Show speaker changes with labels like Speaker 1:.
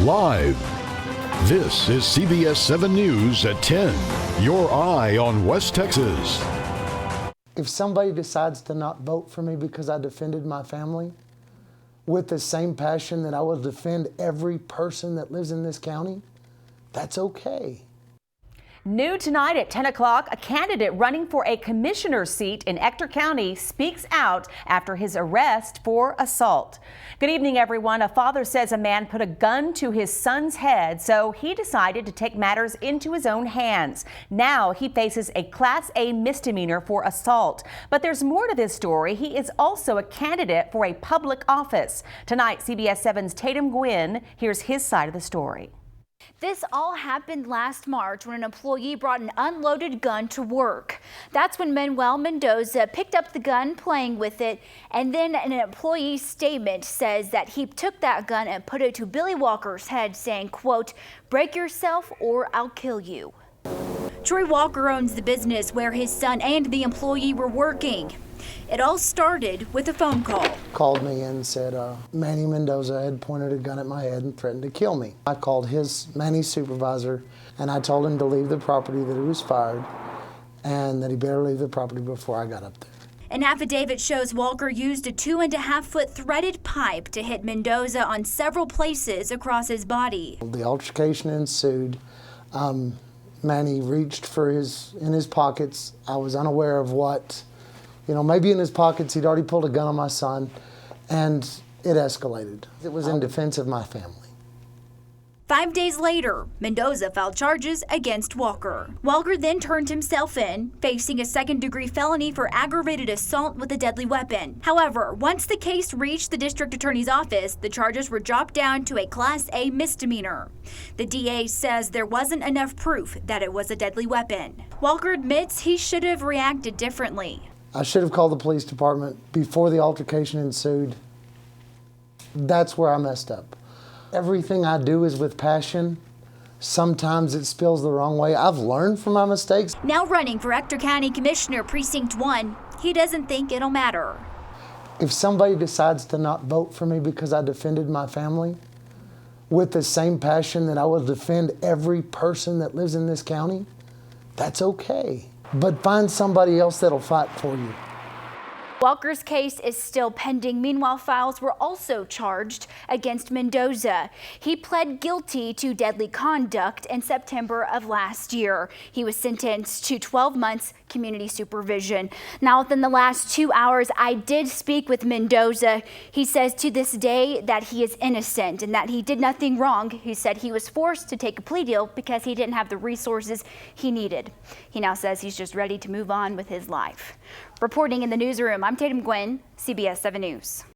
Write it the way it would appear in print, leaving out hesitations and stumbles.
Speaker 1: Live. This is CBS 7 News at 10. Your eye on West Texas.
Speaker 2: If somebody decides to not vote for me because I defended my family with the same passion that I will defend every person that lives in this county, that's okay.
Speaker 3: New tonight at 10 o'clock, a candidate running for a commissioner's seat in Ector County speaks out after his arrest for assault. Good evening, everyone. A father says a man put a gun to his son's head, so he decided to take matters into his own hands. Now he faces a Class A misdemeanor for assault. But there's more to this story. He is also a candidate for a public office. Tonight, CBS 7's Tatum Gwynn hears his side of the story.
Speaker 4: This all happened last March when an employee brought an unloaded gun to work. That's when Manuel Mendoza picked up the gun, playing with it, and then an employee statement says that he took that gun and put it to Billy Walker's head, saying, quote, "Break yourself or I'll kill you." Troy Walker owns the business where his son and the employee were working. It all started with a phone call.
Speaker 2: Called me and said Manny Mendoza had pointed a gun at my head and threatened to kill me. I called Manny's supervisor and I told him to leave the property, that he was fired, and that he better leave the property before I got up there.
Speaker 4: An affidavit shows Walker used a 2.5-foot threaded pipe to hit Mendoza on several places across his body.
Speaker 2: The altercation ensued. Manny reached for in his pockets. I was unaware of what. Maybe in his pockets he'd already pulled a gun on my son, and it escalated. It was in defense of my family.
Speaker 4: 5 days later, Mendoza filed charges against Walker. Walker then turned himself in, facing a second-degree felony for aggravated assault with a deadly weapon. However, once the case reached the district attorney's office, the charges were dropped down to a Class A misdemeanor. The DA says there wasn't enough proof that it was a deadly weapon. Walker admits he should have reacted differently.
Speaker 2: I should have called the police department before the altercation ensued. That's where I messed up. Everything I do is with passion. Sometimes it spills the wrong way. I've learned from my mistakes.
Speaker 4: Now running for Ector County Commissioner Precinct 1, he doesn't think it'll matter.
Speaker 2: If somebody decides to not vote for me because I defended my family with the same passion that I will defend every person that lives in this county, that's okay. But find somebody else that'll fight for you.
Speaker 4: Walker's case is still pending. Meanwhile, files were also charged against Mendoza. He pled guilty to deadly conduct in September of last year. He was sentenced to 12 months community supervision. Now, within the last 2 hours, I did speak with Mendoza. He says to this day that he is innocent and that he did nothing wrong. He said he was forced to take a plea deal because he didn't have the resources he needed. He now says he's just ready to move on with his life. Reporting in the newsroom, I'm Tatum Gwynn, CBS 7 News.